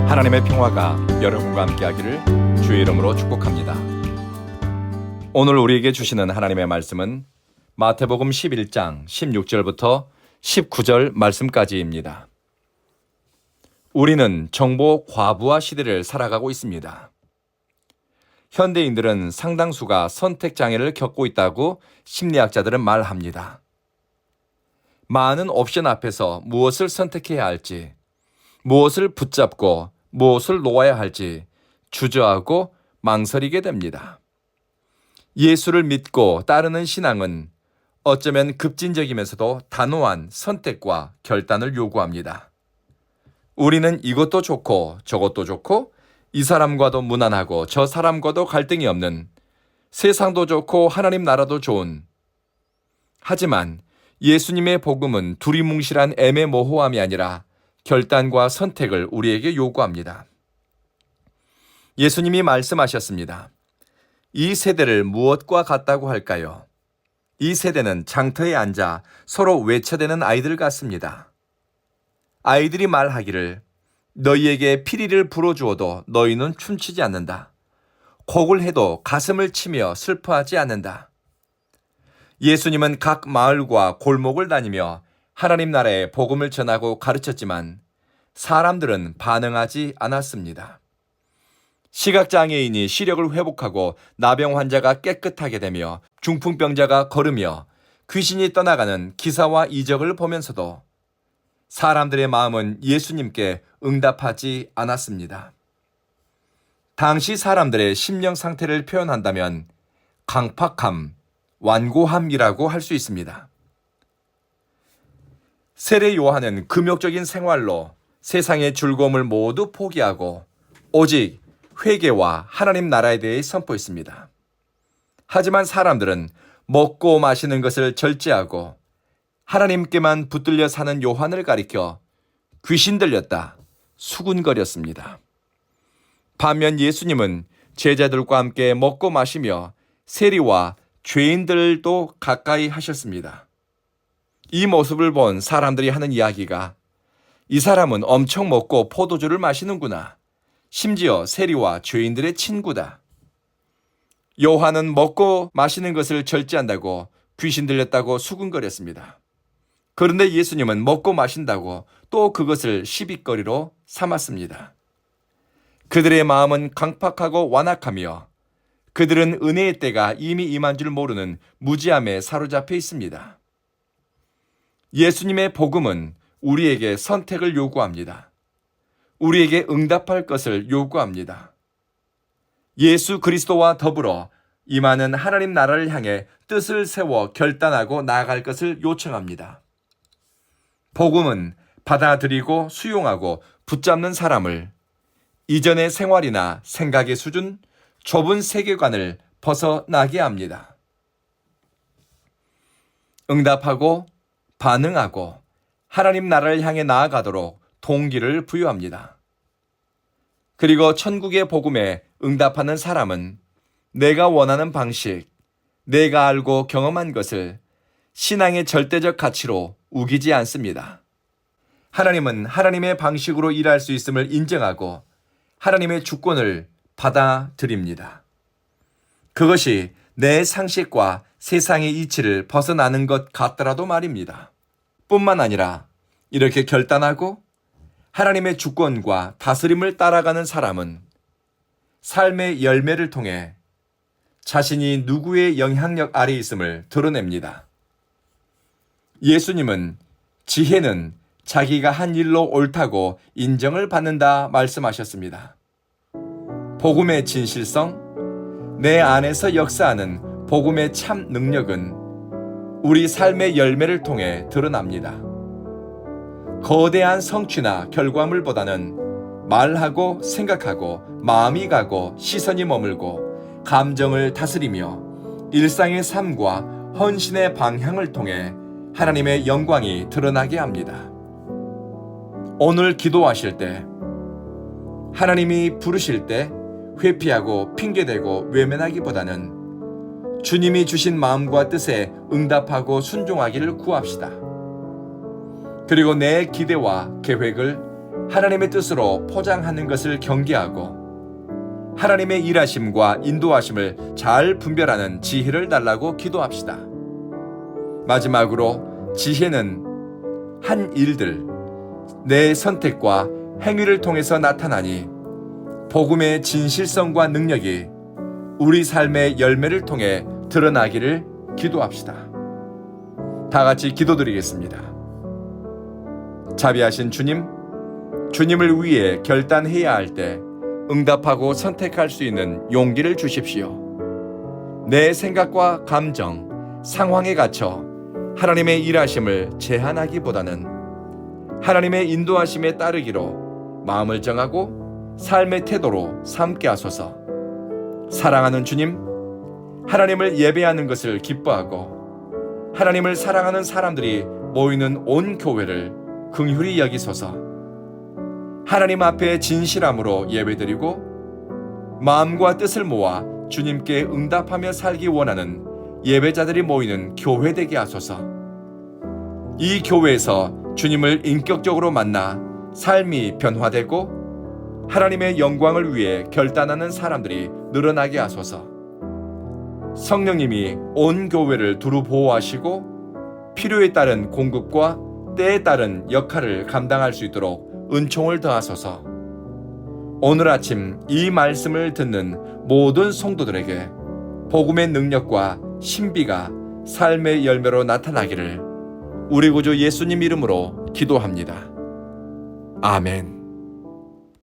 하나님의 평화가 여러분과 함께하기를 주의 이름으로 축복합니다. 오늘 우리에게 주시는 하나님의 말씀은 마태복음 11장 16절부터 19절 말씀까지입니다. 우리는 정보 과부하 시대를 살아가고 있습니다. 현대인들은 상당수가 선택 장애를 겪고 있다고 심리학자들은 말합니다. 많은 옵션 앞에서 무엇을 선택해야 할지, 무엇을 붙잡고 무엇을 놓아야 할지 주저하고 망설이게 됩니다. 예수를 믿고 따르는 신앙은 어쩌면 급진적이면서도 단호한 선택과 결단을 요구합니다. 우리는 이것도 좋고 저것도 좋고 이 사람과도 무난하고 저 사람과도 갈등이 없는, 세상도 좋고 하나님 나라도 좋은, 하지만 예수님의 복음은 두리뭉실한 애매모호함이 아니라 결단과 선택을 우리에게 요구합니다. 예수님이 말씀하셨습니다. 이 세대를 무엇과 같다고 할까요? 이 세대는 장터에 앉아 서로 외쳐대는 아이들 같습니다. 아이들이 말하기를 너희에게 피리를 불어주어도 너희는 춤추지 않는다. 곡을 해도 가슴을 치며 슬퍼하지 않는다. 예수님은 각 마을과 골목을 다니며 하나님 나라의 복음을 전하고 가르쳤지만 사람들은 반응하지 않았습니다. 시각장애인이 시력을 회복하고 나병 환자가 깨끗하게 되며 중풍병자가 걸으며 귀신이 떠나가는 기사와 이적을 보면서도 사람들의 마음은 예수님께 응답하지 않았습니다. 당시 사람들의 심령 상태를 표현한다면 강팍함, 완고함이라고 할 수 있습니다. 세례 요한은 금욕적인 생활로 세상의 즐거움을 모두 포기하고 오직 회개와 하나님 나라에 대해 선포했습니다. 하지만 사람들은 먹고 마시는 것을 절제하고 하나님께만 붙들려 사는 요한을 가리켜 귀신 들렸다, 수군거렸습니다. 반면 예수님은 제자들과 함께 먹고 마시며 세리와 죄인들도 가까이 하셨습니다. 이 모습을 본 사람들이 하는 이야기가 이 사람은 엄청 먹고 포도주를 마시는구나. 심지어 세리와 죄인들의 친구다. 요한은 먹고 마시는 것을 절제한다고 귀신 들렸다고 수군거렸습니다. 그런데 예수님은 먹고 마신다고 또 그것을 시비거리로 삼았습니다. 그들의 마음은 강팍하고 완악하며 그들은 은혜의 때가 이미 임한 줄 모르는 무지함에 사로잡혀 있습니다. 예수님의 복음은 우리에게 선택을 요구합니다. 우리에게 응답할 것을 요구합니다. 예수 그리스도와 더불어 임하는 하나님 나라를 향해 뜻을 세워 결단하고 나아갈 것을 요청합니다. 복음은 받아들이고 수용하고 붙잡는 사람을 이전의 생활이나 생각의 수준, 좁은 세계관을 벗어나게 합니다. 응답하고 반응하고 하나님 나라를 향해 나아가도록 동기를 부여합니다. 그리고 천국의 복음에 응답하는 사람은 내가 원하는 방식, 내가 알고 경험한 것을 신앙의 절대적 가치로 우기지 않습니다. 하나님은 하나님의 방식으로 일할 수 있음을 인정하고 하나님의 주권을 받아들입니다. 그것이 내 상식과 세상의 이치를 벗어나는 것 같더라도 말입니다. 뿐만 아니라 이렇게 결단하고 하나님의 주권과 다스림을 따라가는 사람은 삶의 열매를 통해 자신이 누구의 영향력 아래 있음을 드러냅니다. 예수님은 지혜는 자기가 한 일로 옳다고 인정을 받는다 말씀하셨습니다. 복음의 진실성, 내 안에서 역사하는 복음의 참 능력은 우리 삶의 열매를 통해 드러납니다. 거대한 성취나 결과물보다는 말하고 생각하고 마음이 가고 시선이 머물고 감정을 다스리며 일상의 삶과 헌신의 방향을 통해 하나님의 영광이 드러나게 합니다. 오늘 기도하실 때, 하나님이 부르실 때 회피하고 핑계대고 외면하기보다는 주님이 주신 마음과 뜻에 응답하고 순종하기를 구합시다. 그리고 내 기대와 계획을 하나님의 뜻으로 포장하는 것을 경계하고 하나님의 일하심과 인도하심을 잘 분별하는 지혜를 달라고 기도합시다. 마지막으로 지혜는 한 일들, 내 선택과 행위를 통해서 나타나니 복음의 진실성과 능력이 우리 삶의 열매를 통해 드러나기를 기도합시다. 다 같이 기도드리겠습니다. 자비하신 주님, 주님을 위해 결단해야 할 때 응답하고 선택할 수 있는 용기를 주십시오. 내 생각과 감정, 상황에 갇혀 하나님의 일하심을 제한하기보다는 하나님의 인도하심에 따르기로 마음을 정하고 삶의 태도로 삼게 하소서. 사랑하는 주님, 하나님을 예배하는 것을 기뻐하고 하나님을 사랑하는 사람들이 모이는 온 교회를 긍휼히 여기소서. 하나님 앞에 진실함으로 예배드리고 마음과 뜻을 모아 주님께 응답하며 살기 원하는 예배자들이 모이는 교회 되게 하소서. 이 교회에서 주님을 인격적으로 만나 삶이 변화되고 하나님의 영광을 위해 결단하는 사람들이 늘어나게 하소서. 성령님이 온 교회를 두루 보호하시고 필요에 따른 공급과 때에 따른 역할을 감당할 수 있도록 은총을 더하소서. 오늘 아침 이 말씀을 듣는 모든 성도들에게 복음의 능력과 신비가 삶의 열매로 나타나기를 우리 구주 예수님 이름으로 기도합니다. 아멘.